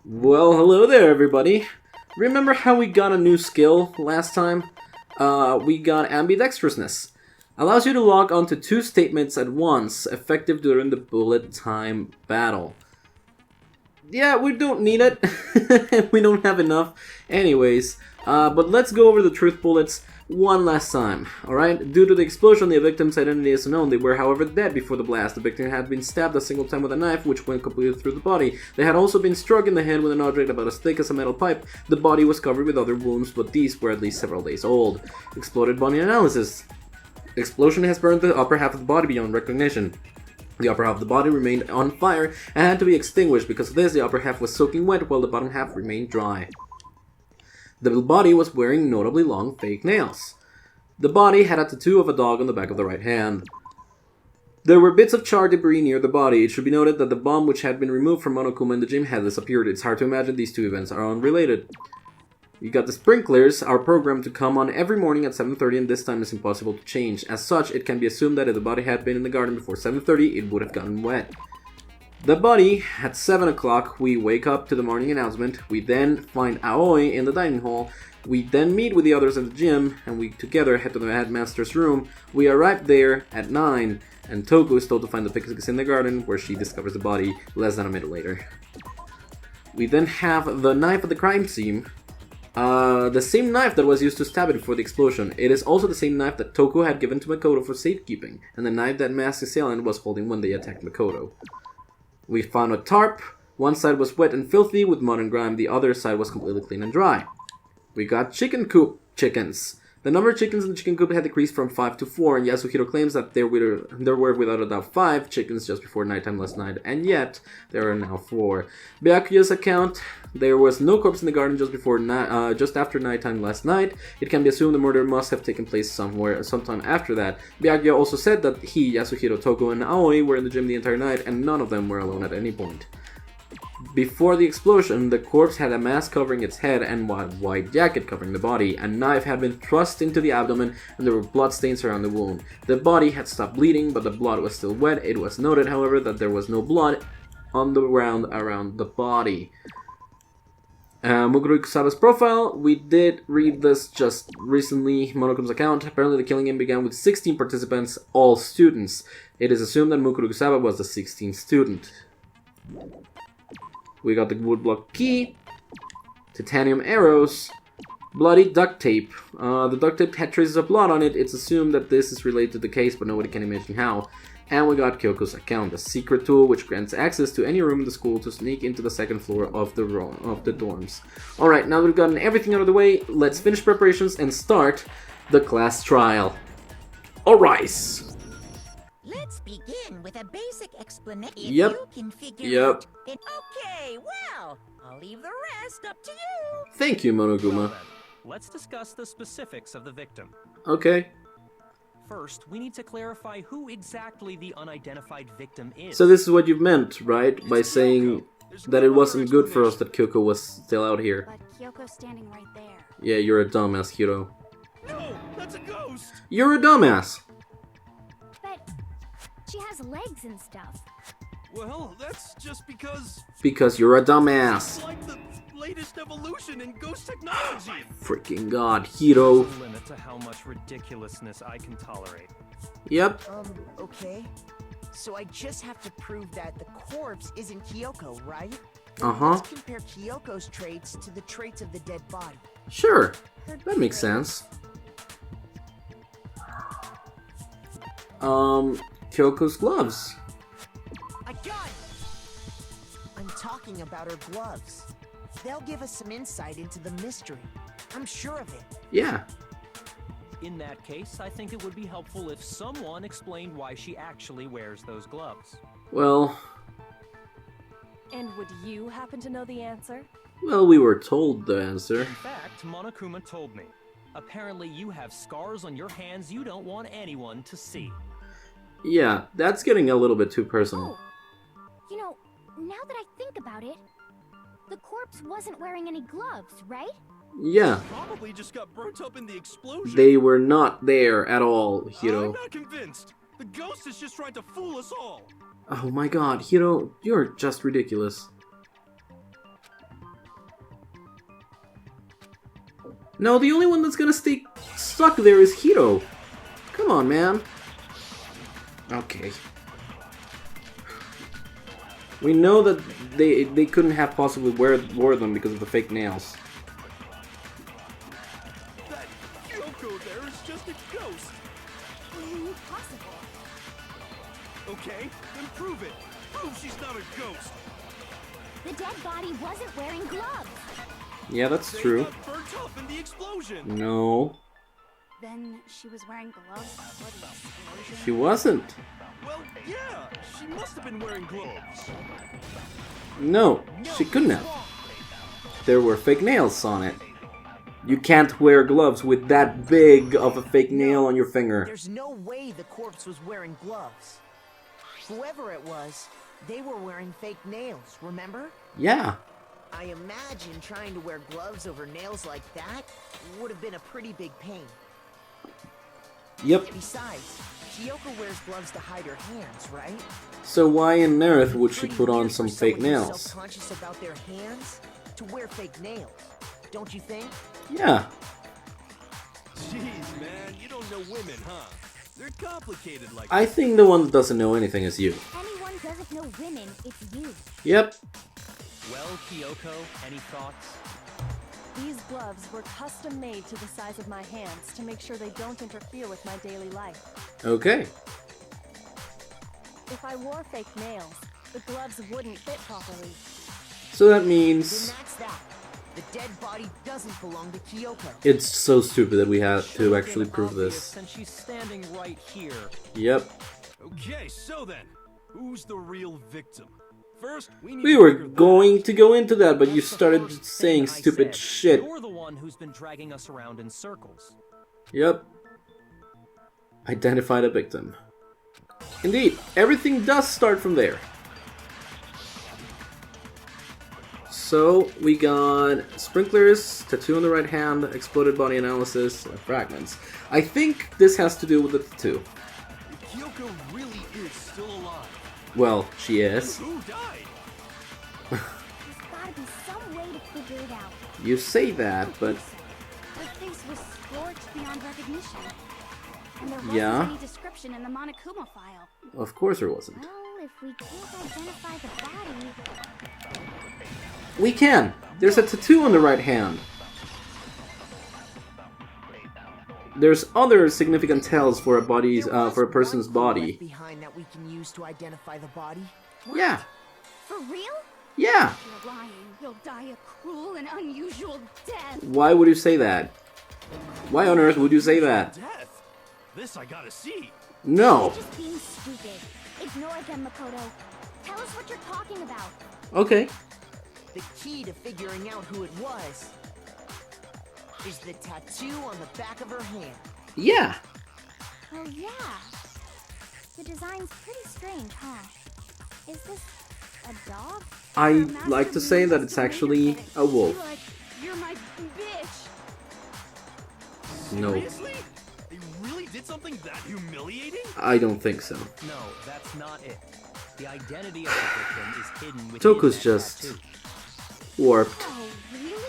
Well, hello there, everybody. Remember how we got a new skill last time? We got ambidextrousness. Allows you to log onto two statements at once, effective during the bullet time battle. Yeah, we don't need it. We don't have enough. Anyways, but let's go over the truth bullets one last time, alright? Due to the explosion, the victim's identity is unknown. They were, however, dead before the blast. The victim had been stabbed a single time with a knife, which went completely through the body. They had also been struck in the head with an object about as thick as a metal pipe. The body was covered with other wounds, but these were at least several days old. Exploded body analysis. The explosion has burned the upper half of the body beyond recognition. The upper half of the body remained on fire and had to be extinguished. Because of this, the upper half was soaking wet while the bottom half remained dry. The body was wearing notably long fake nails. The body had a tattoo of a dog on the back of the right hand. There were bits of charred debris near the body. It should be noted that the bomb which had been removed from Monokuma in the gym had disappeared. It's hard to imagine these two events are unrelated. You got the sprinklers are programmed to come on every morning at 7:30, and this time is impossible to change. As such, it can be assumed that if the body had been in the garden before 7:30, it would have gotten wet. The body, at 7 o'clock, we wake up to the morning announcement. We then find Aoi in the dining hall. We then meet with the others at the gym, and we together head to the headmaster's room. We arrive there at 9, and Toku is told to find the pixies in the garden, where she discovers the body less than a minute later. We then have the knife at the crime scene. The same knife that was used to stab it before the explosion. It is also the same knife that Toku had given to Makoto for safekeeping, and the knife that masked assailant was holding when they attacked Makoto. We found a tarp. One side was wet and filthy with mud and grime, the other side was completely clean and dry. We got chicken coop chickens. The number of chickens in the chicken coop had decreased from 5 to 4, and Yasuhiro claims that there were without a doubt 5 chickens just before nighttime last night, and yet there are now 4. Byakuya's account, there was no corpse in the garden just after nighttime last night. It can be assumed the murder must have taken place sometime after that. Byakuya also said that he, Yasuhiro, Toku, and Aoi were in the gym the entire night, and none of them were alone at any point. Before the explosion, the corpse had a mask covering its head and a white jacket covering the body. A knife had been thrust into the abdomen, and there were bloodstains around the wound. The body had stopped bleeding, but the blood was still wet. It was noted, however, that there was no blood on the ground around the body. Mukuro Kusaba's profile, we did read this just recently, Monokuma's account. Apparently the killing began with 16 participants, all students. It is assumed that Mukuro Kusaba was the 16th student. We got the woodblock key, titanium arrows, bloody duct tape. The duct tape had traces of blood on it. It's assumed that this is related to the case, but nobody can imagine how. And we got Kyoko's account, the secret tool which grants access to any room in the school to sneak into the second floor of the dorms. Alright, now that we've gotten everything out of the way, let's finish preparations and start the class trial. Alright. Let's begin with a basic explanation. Yep. You can figure Yep. it. Okay, well, I'll leave the rest up to you. Thank you, Monokuma. Well then, let's discuss the specifics of the victim. Okay. First, we need to clarify who exactly the unidentified victim is. So this is what you meant, right? By saying that it wasn't good for us that Kyoko was still out here. But Kyoko's standing right there. Yeah, you're a dumbass, Hiro. No, that's a ghost! You're a dumbass! But she has legs and stuff. Well, that's just because Because you're a it's dumbass. like the latest evolution in ghost technology. Freaking god, Hiro. There's a limit to how much ridiculousness I can tolerate. Yep. Okay. So I just have to prove that the corpse isn't Kyoko, right? Uh-huh. Let's compare Kyoko's traits to the traits of the dead body. Sure. That makes sense. Kyoko's gloves. I got it! I'm talking about her gloves. They'll give us some insight into the mystery. I'm sure of it. Yeah. In that case, I think it would be helpful if someone explained why she actually wears those gloves. Well, And would you happen to know the answer? we were told the answer. In fact, Monokuma told me. Apparently you have scars on your hands you don't want anyone to see. Yeah, that's getting a little bit too personal. You know, now that I think about it, the corpse wasn't wearing any gloves, right? Yeah, Probably just got burnt up in the explosion. they were not there at all, I'm Hiro. not convinced. The ghost is just trying to fool us all. Oh my god, Hiro, you're just ridiculous. No, the only one that's gonna stay stuck there is Hiro. Come on, man. Okay. We know that they couldn't have possibly wore them because of the fake nails. That Kyoko there is just a ghost. Impossible. Okay, then prove it. Prove she's not a ghost. The dead body wasn't wearing gloves. Yeah, that's They true. got burnt up in the explosion. No, Then she was wearing gloves before the explosion. she wasn't. Well, yeah, she must have been wearing gloves. No, she couldn't have. There were fake nails on it. You can't wear gloves with that big of a fake nail on your finger. There's no way the corpse was wearing gloves. Whoever it was, they were wearing fake nails, remember? Yeah. I imagine trying to wear gloves over nails like that would have been a pretty big pain. Yep. Besides, Kyoko wears gloves to hide her hands, right? So why on earth would she Pretty put on weird some for fake someone who's nails? self-conscious about their hands to wear fake nails, don't you think? Yeah. Jeez, man, you don't know women, huh? They're complicated like I think the one that doesn't know anything is you. Anyone doesn't know women, it's you. Yep. Well, Kyoko, any thoughts? These gloves were custom made to the size of my hands to make sure they don't interfere with my daily life. Okay. If I wore fake nails, the gloves wouldn't fit properly. So that Then means that's that. The dead body doesn't belong to Kyoko. it's so stupid that we had to Should've actually been prove obvious this. Since she's standing right here. Yep. Okay, so then, who's the real victim? First, we need We to were figure that going out. to go into that, but you That's the started first saying thing I stupid said. shit. You're the one who's been dragging us around in circles. Yep. Identify the victim. Indeed, everything does start from there. So, we got sprinklers, tattoo on the right hand, exploded body analysis, and fragments. I think this has to do with the tattoo. If Kyoko really is still alive, Well, she is. who died? There's gotta be some way to figure it out. You say that, but Her face was scorched beyond recognition. And there wasn't Yeah. any description in the Monokuma file. of course there wasn't. Well, if we can't identify the body... We can! There's a tattoo on the right hand. There's other significant tells for a body's There was for a person's one clue left body. behind that we can use to identify the body. Yeah. For real? Yeah. You're lying. You'll die a cruel and unusual death. Why would you say that? Why on earth would you say that? Death. This I gotta see. No. You're just being stupid. Ignore them, Makoto. Tell us what you're talking about. Okay. The key to figuring out who it was is the tattoo on the back of her hand. Yeah. Oh, yeah. The design's pretty strange, huh? Is this a dog? I Or a like to master say that muse it's to actually manipulate it? a wolf. Like, you're my bitch. No, Seriously? They really did something that humiliating? I don't think so. No, that's not it. The identity of the victim is hidden within Toku's that just tattoo. warped. Oh, really?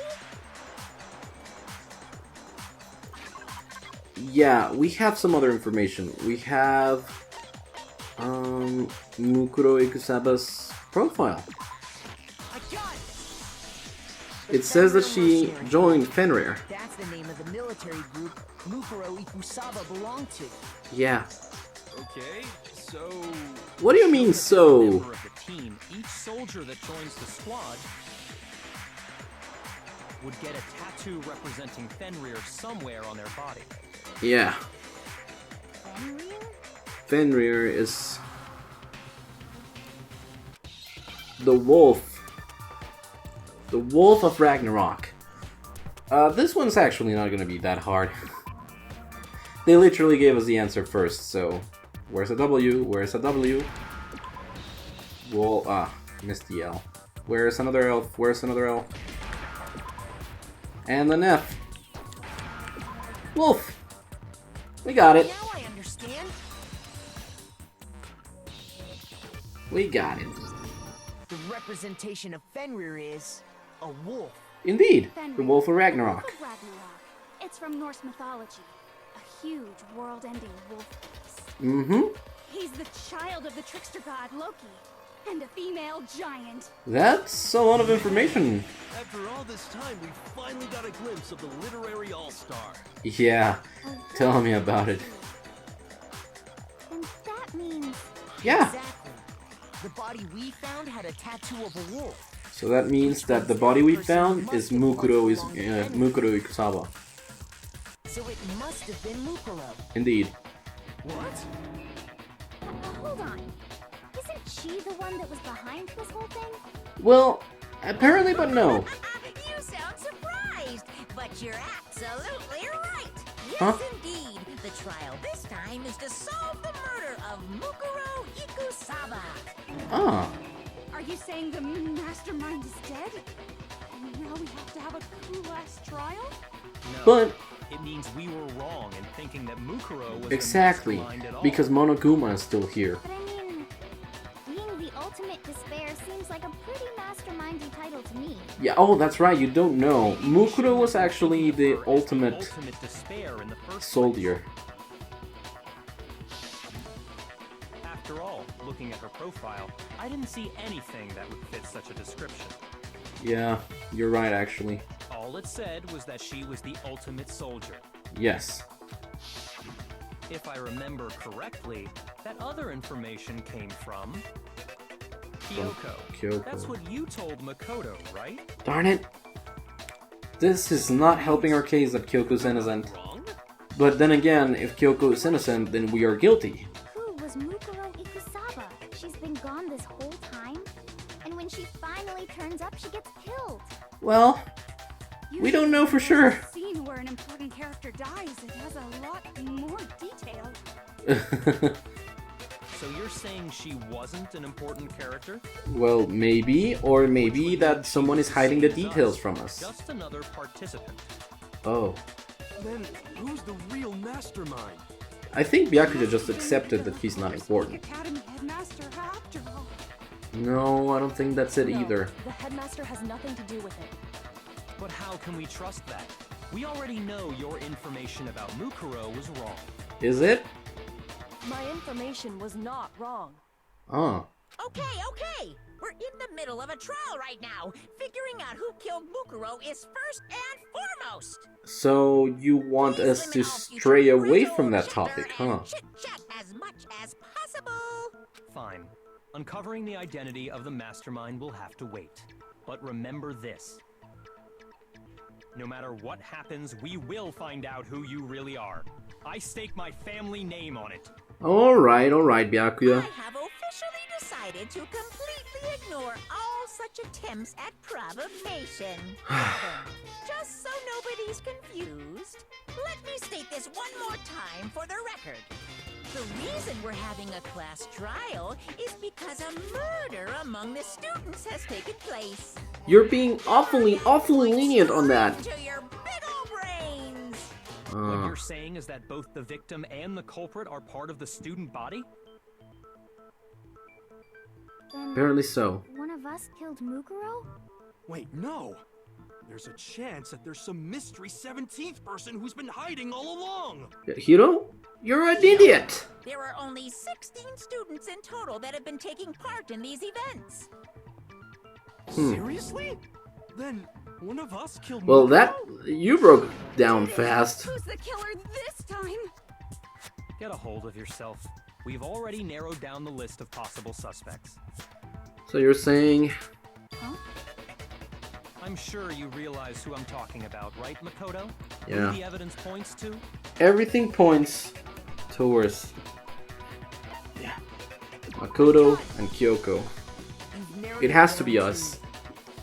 Yeah, we have some other information. We have Mukuro Ikusaba's profile. I got it! It says that she Mercenary. joined Fenrir. That's the name of the military group Mukuro Ikusaba belonged to. Yeah. Okay, so... What do you mean As a so? member of the team, each soldier that joins the squad would get a tattoo representing Fenrir somewhere on their body. Yeah. Fenrir? Fenrir is the wolf. The wolf of Ragnarok. This one's actually not gonna be that hard. They literally gave us the answer first, so where's a W? Where's a W? Well, missed the L. Where's another L? Where's another L? And an F. Wolf! We got it. Now I understand. We got it. The representation of Fenrir is a wolf. Indeed, the Fenrir. wolf of Ragnarok. Wolf of Ragnarok. It's from Norse mythology. A huge world-ending wolf beast. Mm-hmm. He's the child of the trickster god Loki, and a female giant. That's a lot of information. After all this time, we finally got a glimpse of the literary all-star. Yeah, tell me about it. And that means... Yeah, Exactly. The body we found had a tattoo of a wolf. so that means that the body we found is Mukuro Ikusaba. So it must have been Mukuro. Indeed. What? Hold on. Isn't she the one that was behind this whole thing? Well, apparently, but no. You sound surprised, but you're absolutely right. Yes, Huh? indeed. The trial this time is to solve the murder of Mukuro Ikusaba. Ah, Are you saying the mastermind is dead? And now we have to have a cool-ass trial? No, but it means we were wrong in thinking that Mukuro was exactly, the mastermind at all. because Monokuma is still here. But I mean, being the ultimate despair seems like a pretty mastermindy title to me. Yeah, oh, that's right, you don't know. Mukuro was actually the ultimate despair in the first soldier. After all, looking at her profile, I didn't see anything that would fit such a description. Yeah, you're right, actually. All it said was that she was the ultimate soldier. Yes. If I remember correctly, that other information came from Kyoko. That's what you told Makoto, right? Darn it. This is not helping our case that Kyoko's innocent. Wrong? But then again, if Kyoko is innocent, then we are guilty. Who was Mukuro Ikusaba? She's been gone this whole time? And when she finally turns up, she gets killed. Well, we don't know for sure. A scene where an important character dies, it has a lot more detail. So you're saying she wasn't an important character? Well, maybe, or maybe that someone is hiding the details from us. Just another participant. Oh. Then who's the real mastermind? I think Byakuya just accepted that he's not important. Academy headmaster after all. No, I don't think that's it No, either. the headmaster has nothing to do with it. But how can we trust that? We already know your information about Mukuro was wrong. Is it? My information was not wrong. Oh. Okay. We're in the middle of a trial right now. Figuring out who killed Mukuro is first and foremost. So you want Please us to limit all future stray away brittle from that chatter topic, huh? and chit-chat as much as possible. Fine. Uncovering the identity of the mastermind will have to wait. But remember this. No matter what happens, we will find out who you really are. I stake my family name on it. Alright, I Byakuya. have officially decided to completely ignore all such attempts at provocation. Just so nobody's confused, let me state this one more time for the record. The reason we're having a class trial is because a murder among the students has taken place. You're being awfully lenient on that. To your big ol' brains. What you're saying is that both the victim and the culprit are part of the student body? Then Apparently so. one of us killed Mukuro? Wait, no! There's a chance that there's some mystery 17th person who's been hiding all along! Hiro? You're an idiot! There are only 16 students in total that have been taking part in these events. Seriously? Then one of us killed Well, Mukuro? that... you broke down fast. Who's the killer this time? Get a hold of yourself. We've already narrowed down the list of possible suspects. So you're saying... I'm sure you realize who I'm talking about, right, Makoto? Yeah. Who the evidence points to? Everything points towards... yeah. Makoto and Kyoko. You've narrowed It has to down be us.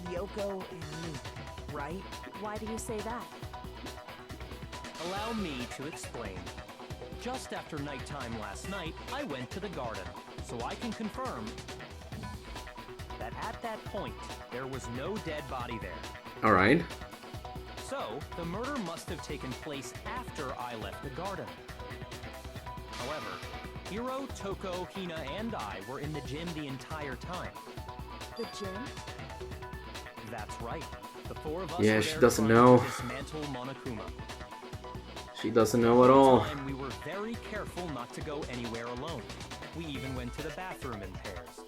Kyoko and me, right? Why do you say that? Allow me to explain. Just after nighttime last night, I went to the garden, so I can confirm that at that point, there was no dead body there. Alright. So, the murder must have taken place after I left the garden. However, Hiro, Toko, Hina, and I were in the gym the entire time. The gym? That's right. The four of us Yeah, were she there doesn't trying know. to dismantle Monokuma. She doesn't know at all. And we were very careful not to go anywhere alone. We even went to the bathroom in pairs.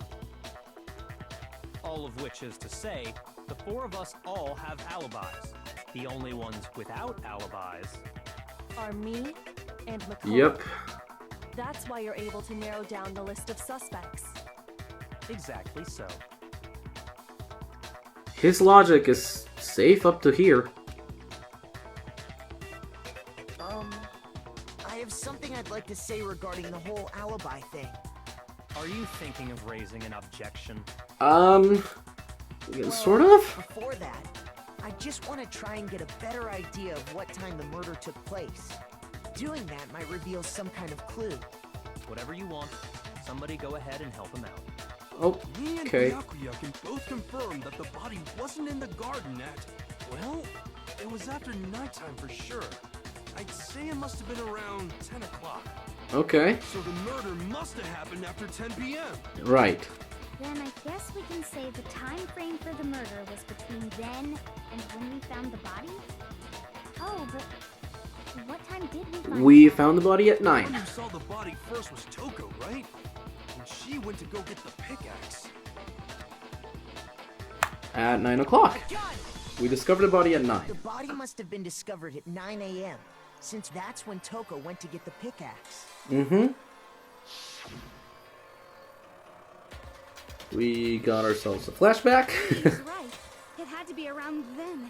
All of which is to say, the four of us all have alibis. The only ones without alibis Are me and Makoto. Yep. That's why you're able to narrow down the list of suspects. exactly so. His logic is safe up to here. I have something I'd like to say regarding the whole alibi thing. Are you thinking of raising an objection? Sort of? Before that, I just want to try and get a better idea of what time the murder took place. Doing that might reveal some kind of clue. Whatever you want. Somebody go ahead and help him out. Me and Okay. Byakuya can both confirm that the body wasn't in the garden at... Well, it was after nighttime for sure. I'd say it must have been around 10 o'clock. Okay. So the murder must have happened after 10 p.m. Right. Then I guess we can say the time frame for the murder was between then and when we found the body? Oh, but what time did we find We the body? found the body at The one 9. who saw the body first was Toko, right? And she went to go get the pickaxe. At 9 o'clock. We discovered the body at 9. The body must have been discovered at 9 a.m., since that's when Toko went to get the pickaxe. Mm-hmm. We got ourselves a flashback. He's right. It had to be around then.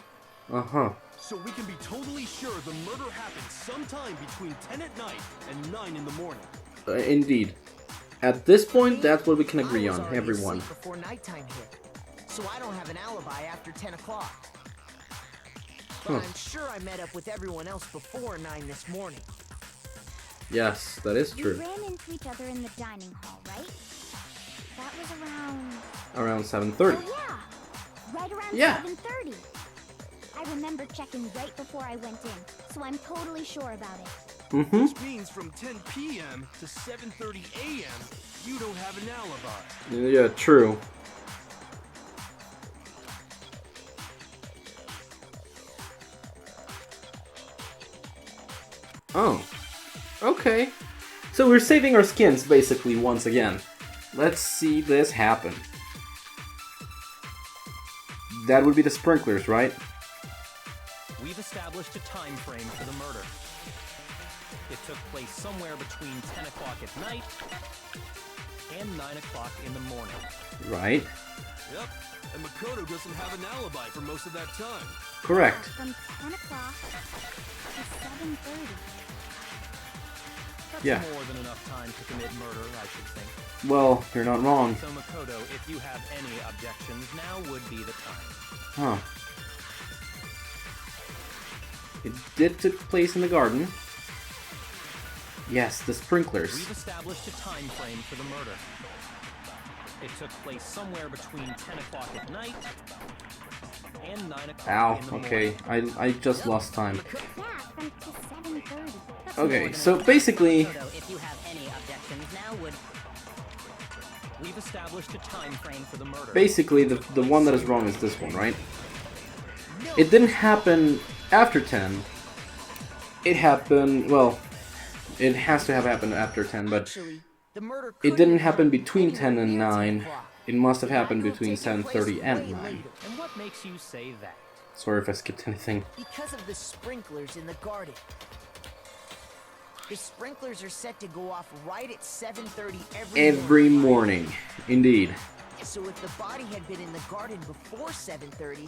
Uh-huh. So we can be totally sure the murder happened sometime between 10 at night and 9 in the morning. Indeed. At this point, that's what we can agree I was on, already everyone. asleep before nighttime hit, so I don't have an alibi after 10 o'clock. But I'm sure I met up with everyone else before 9 this morning. Yes, that is We true. ran into each other in the dining hall, right? That was around... Around 7:30. Oh, yeah! Right around Yeah. 7:30. I remember checking right before I went in, so I'm totally sure about it. Mm-hmm. Which means from 10 p.m. to 7:30 a.m., you don't have an alibi. Yeah, true. Oh. Okay. So we're saving our skins, basically, once again. Let's see this happen. That would be the sprinklers, right? We've established a time frame for the murder. It took place somewhere between 10 o'clock at night and 9 o'clock in the morning. Right. Yep, and Makoto doesn't have an alibi for most of that time. Correct. From 10 o'clock to 7:30. That's Yeah. more than enough time to commit murder, I should think. Well, you're not wrong. So Makoto, if you have any objections, now would be the time. Huh. It did take place in the garden. Yes, the sprinklers. We've established a time frame for the murder. It took place somewhere between 10 o'clock at night and 9 o'clock Ow, in the okay. morning. I just lost time. Yeah, from to 7:30. That's Okay, more than so enough. basically, Makoto, if you have any objections now would... We've established a time frame for the murder. the one that is wrong is this one, right? It didn't happen after 10. It happened, well, it has to have happened after 10, but Actually, the murder it couldn't didn't have happen happened between anywhere 10 and near 9. 10 o'clock. It must have happened That between could have taken 7:30 place and way 9. later. And what makes you say that? Sorry if I skipped anything. Because of the sprinklers in the garden. The sprinklers are set to go off right at 7:30 Every morning. Indeed. So if the body had been in the garden before 7:30,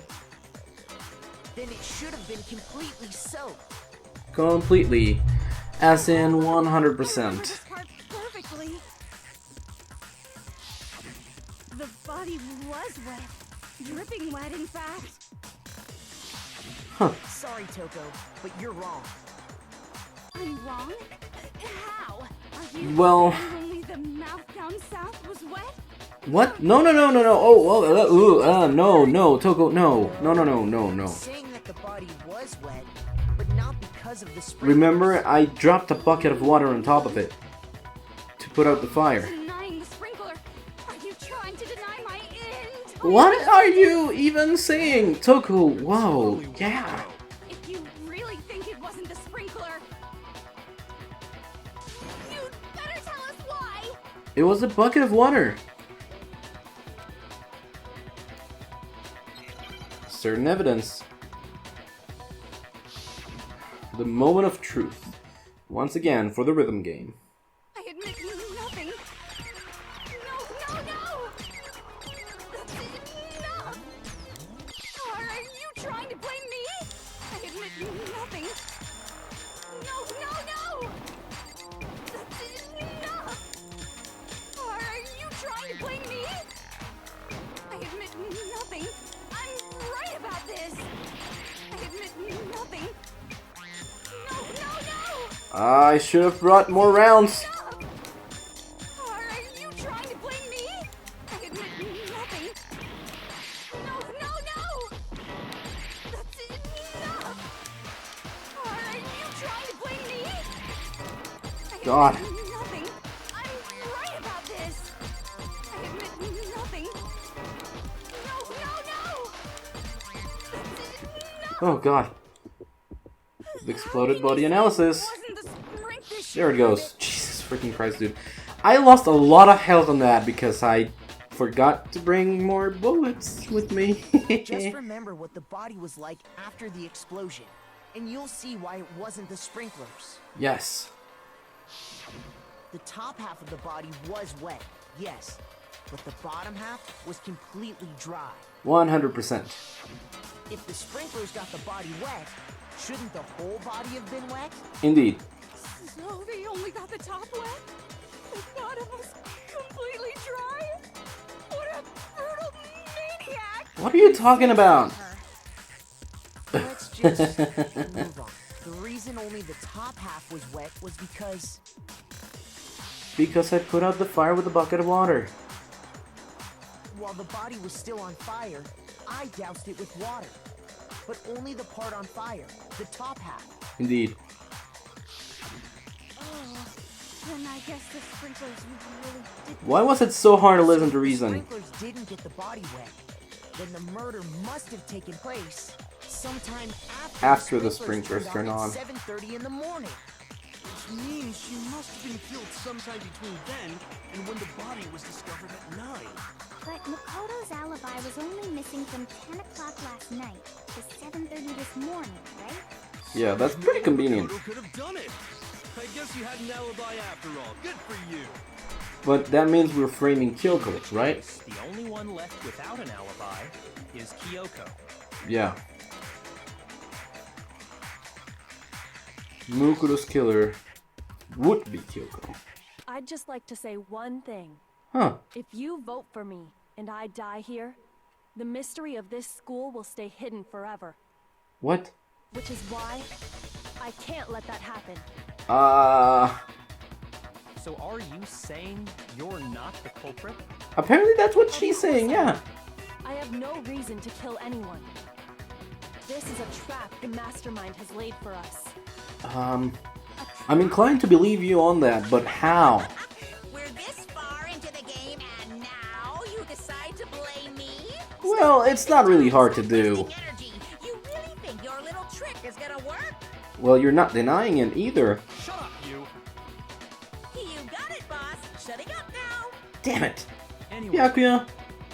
then it should have been completely soaked. Completely. As in Remember 100%. this part perfectly. The body was wet. Dripping wet, in fact. Sorry, Toko, but you're wrong. I'm wrong? How? Are you Well- saying only the mouth down south was wet? What? No. Oh, no, Toko, no. Saying that the body was wet, but not because of the sprinklers. Remember, I dropped a bucket of water on top of it to put out the fire. Denying the sprinkler. Are you trying to deny my end? What are you even saying, Toko? Whoa, yeah. If you really think it wasn't the sprinkler, It was a bucket of water. Certain evidence. The moment of truth. Once again for the rhythm game. I admit nothing. No, no, no! That's enough! Are you trying to blame me? I admit nothing. No, no, no! That's enough! Are you trying to blame me? I admit nothing. I'm right about this. I admit nothing. No, no, no! I should have brought more rounds. Are you trying to blame me? I admit nothing. No, no, no! That's enough! Are you trying to blame me? I God. admit nothing. I'm right about this. I admit nothing. No, no, no! That's enough! Oh god. The exploded body analysis. Wasn't the sprint this There it goes. Jesus freaking Christ, dude. I lost a lot of health on that because I forgot to bring more bullets with me. Just remember what the body was like after the explosion, and you'll see why it wasn't the sprinklers. Yes. The top half of the body was wet, yes, but the bottom half was completely dry. 100%. If the sprinklers got the body wet, shouldn't the whole body have been wet? Indeed. So they only got the top wet? The bottom was completely dry? What a brutal maniac! What are you talking about? Let's just move on. The reason only the top half was wet was because... Because I put out the fire with a bucket of water. while the body was still on fire, I doused it with water. But only the part on fire, the top half. Indeed. Oh, then I guess the sprinklers really did. Why was it so hard to listen to The reason? sprinklers didn't get the body wet. Then the murder must have taken place sometime After the sprinklers turned turn on. At 7:30 in the morning. Which means she must have been killed sometime between then and when the body was discovered at 9. But Makoto's alibi was only missing from 10 o'clock last night to 7:30 this morning, right? Yeah, that's pretty convenient. Makoto could have done it. I guess you had an alibi after all. Good for you. But that means we're framing Kyoko, right? The only one left without an alibi is Kyoko. Yeah. Mukuro's killer would be Kyoko. I'd just like to say one thing. Huh. If you vote for me and I die here, the mystery of this school will stay hidden forever. What? Which is why I can't let that happen. So are you saying you're not the culprit? Apparently that's what she's saying, yeah. I have no reason to kill anyone. This is a trap the mastermind has laid for us. I'm inclined to believe you on that, but how? We're this far into the game and now you decide to blame me? Well, it's not really hard to do. Energy. You really think your little trick is gonna work? Well, you're not denying it either. Shut up, you! You got it, boss. Shutting up now. Damn it. Anyway, Byakuya.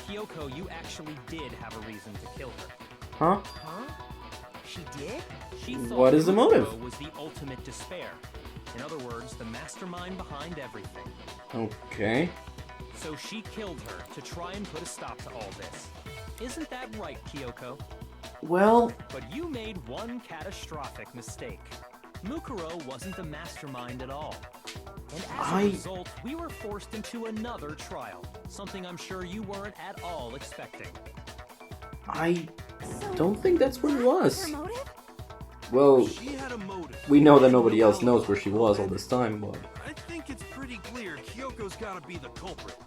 Kyoko, you actually did have a reason to kill her. Huh? Huh? She did? She thought What is the motive? Mukuro was the ultimate despair. In other words, the mastermind behind everything. Okay. So she killed her to try and put a stop to all this. Isn't that right, Kyoko? Well, But you made one catastrophic mistake. Mukuro wasn't the mastermind at all. And as a result, we were forced into another trial. Something I'm sure you weren't at all expecting. I don't think that's where it was. Her motive? Well, She had a motive. we know that nobody else knows where she was all this time, but... I think it's pretty clear Kyoko's gotta be the culprit.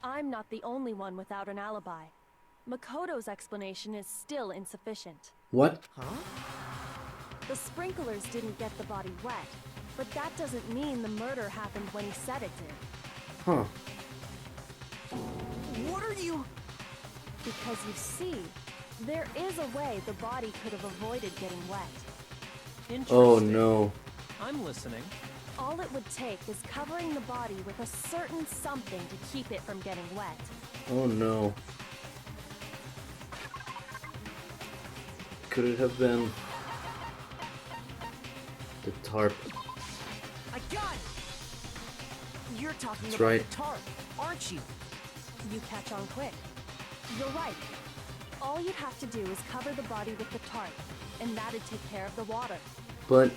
I'm not the only one without an alibi. Makoto's explanation is still insufficient. What? The sprinklers didn't get the body wet, but that doesn't mean the murder happened when he said it did. Huh. What are you... Because you see, there is a way the body could have avoided getting wet. Oh Interesting. no. I'm listening. All it would take is covering the body with a certain something to keep it from getting wet. Oh no. Could it have been the tarp? I got it! You're talking That's about right. the tarp, aren't you? You catch on quick. You're right. All you'd have to do is cover the body with the tarp, and that'd take care of the water. But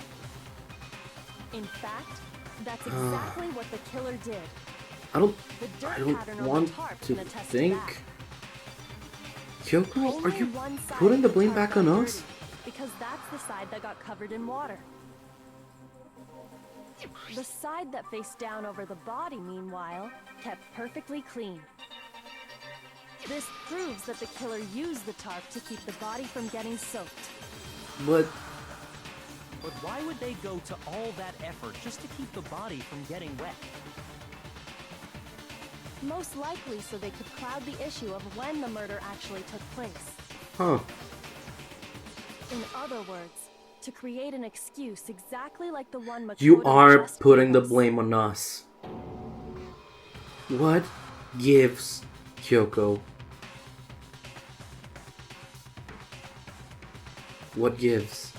In fact, that's exactly what the killer did. I don't The dirt I don't pattern on want the tarp to can attest think. to that. Kyoko, are Only you one side putting of the blame tarp back on got us? dirty, because that's the side that got covered in water. The side that faced down over the body, meanwhile, kept perfectly clean. This proves that the killer used the tarp to keep the body from getting soaked. But But why would they go to all that effort just to keep the body from getting wet? Most likely so they could cloud the issue of when the murder actually took place. huh. In other words, to create an excuse exactly like the one Makoto You are just putting the gave us. blame on us. What gives, Kyoko? What gives?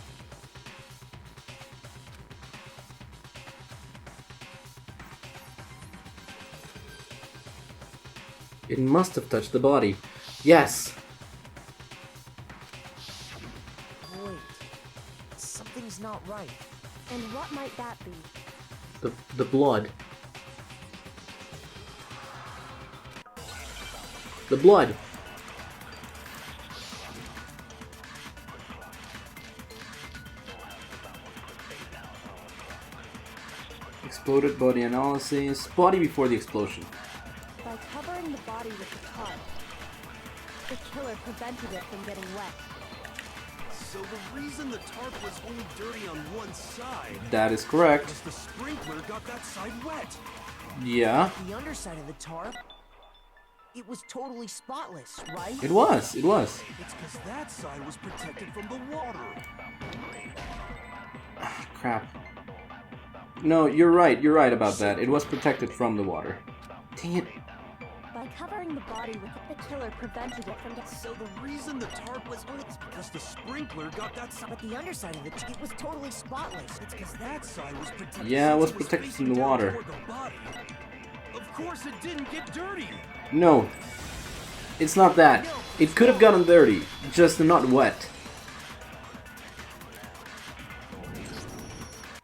It must have touched the body. Yes! Wait, something's not right. And what might that be? The blood. The blood! Exploded body analysis. Body before the explosion. By covering the body with the tarp, the killer prevented it from getting wet. So the reason the tarp was only dirty on one side That is correct. was the sprinkler got that side wet. Yeah, The underside of the tarp, it was totally spotless, right? it was. It was. It's because that side was protected from the water. Crap. No, you're right. You're right about that. It was protected from the water. Dang it. By covering the body with it, the killer prevented it from getting. So the reason the tarp was only because the sprinkler got that side. But the underside of it was totally spotless. It's because that side was protected. Yeah, it was since protected facing from the down water. toward the body. Of course, it didn't get dirty. No. It's not that. It could have gotten dirty, just not wet.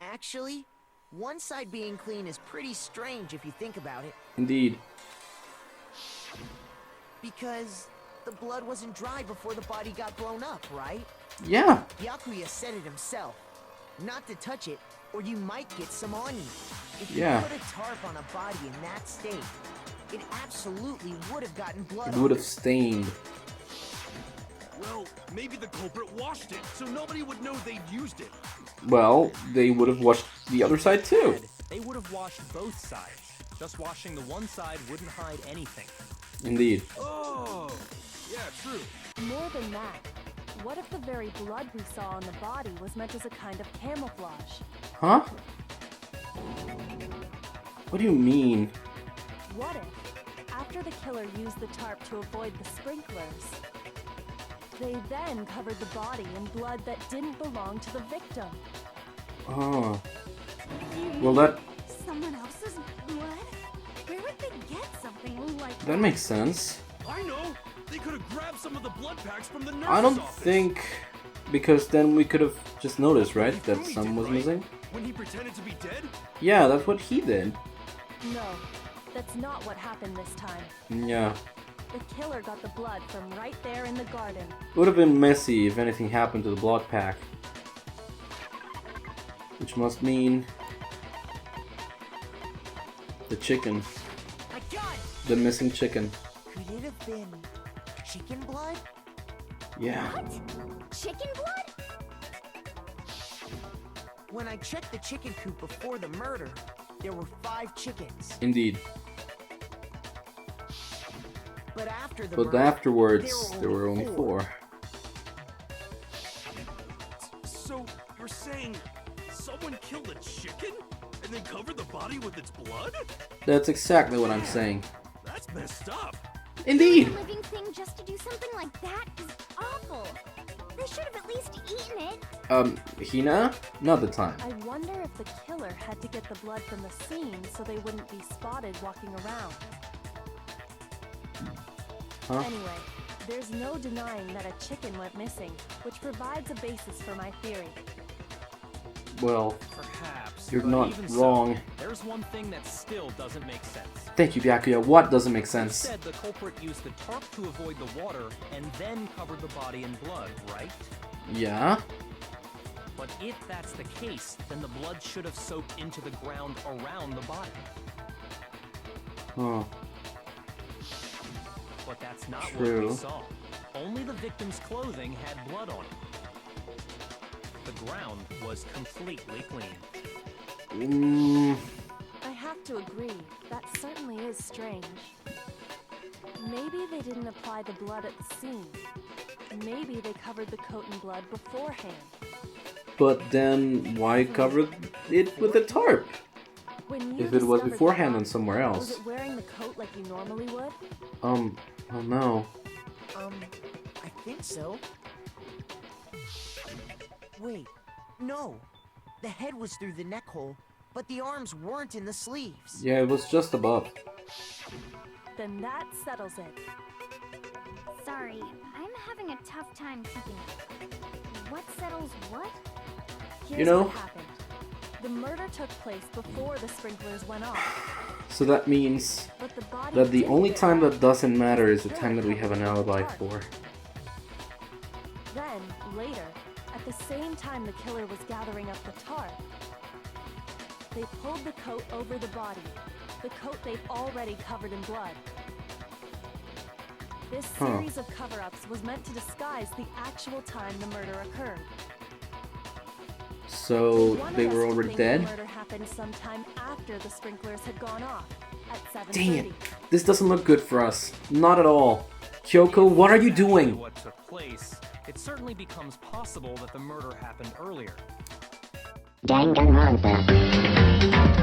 Actually, one side being clean is pretty strange if you think about it. Indeed. Because the blood wasn't dry before the body got blown up, right? Yeah. Yakuya said it himself. Not to touch it, or you might get some on you. If Yeah. you put a tarp on a body in that state, it absolutely would have gotten blood It on would it. have stained. Well, maybe the culprit washed it, so nobody would know they'd used it. Well, they would have washed the other side too. Instead, they would have washed both sides. Just washing the one side wouldn't hide anything. Indeed. Oh, yeah, true. More than that, what if the very blood we saw on the body was meant as a kind of camouflage? Huh? What do you mean? What if, after the killer used the tarp to avoid the sprinklers, they then covered the body in blood that didn't belong to the victim? Oh. Well, that Someone else's blood? Where would they get something like that makes sense. I know. They could have grabbed some of the blood packs from the nurse's I don't office. think, because then we could have just noticed, right, He that threw me some dead, was right? missing. When he pretended to be dead? Yeah, that's what he did. No, that's not what happened this time. Yeah. The killer got the blood from right there in the garden. It would have been messy if anything happened to the blood pack. Which must mean the chicken. I got it! The missing chicken. Could it have been chicken blood? Yeah. chicken blood? When I checked the chicken coop before the murder, there were 5 chickens. Indeed. But after the But murder, afterwards, there were only 4. So, you're saying someone killed a chicken? and then cover the body with its blood? That's exactly what I'm saying. That's messed up. Indeed! A living thing just to do something like that is awful. They should have at least eaten it. Hina? Not the time. I wonder if the killer had to get the blood from the scene so they wouldn't be spotted walking around. Huh? Anyway, there's no denying that a chicken went missing, which provides a basis for my theory. Well, Perhaps. you're but not even wrong. So, there's one thing that still doesn't make sense. Thank you, Byakuya. What doesn't make sense? You said the culprit used the tarp to avoid the water and then covered the body in blood, right? Yeah? But if that's the case, then the blood should have soaked into the ground around the body. Huh. But that's not True. what we saw. Only the victim's clothing had blood on it. The ground was completely clean. I have to agree, that certainly is strange. Maybe they didn't apply the blood at the scene. Maybe they covered the coat in blood beforehand. But then, why cover it with a tarp? When you If it was discovered beforehand the and somewhere body, Was else. it wearing the coat like you normally would? Oh no. I think so. Wait, no. The head was through the neck hole, but the arms weren't in the sleeves. Yeah, it was just above. Then that settles it. Sorry, I'm having a tough time keeping up. What settles what? Here's know- what happened. The murder took place before the sprinklers went off, So that means but the body that the did only get time out. that doesn't matter is the Dirt time that we have an covered the alibi tarp. for. Then, later, at the same time the killer was gathering up the tarp, they pulled the coat over the body, the coat they've already covered in blood. This Huh. series of cover-ups was meant to disguise the actual time the murder occurred. So wanted they us were to already think dead? The murder happened sometime after the sprinklers had gone off, at 7:30. Dang it. This doesn't look good for us. Not at all. Kyoko, what are you Actually doing? What took place, it certainly becomes possible that the murder happened earlier. Danganronpa.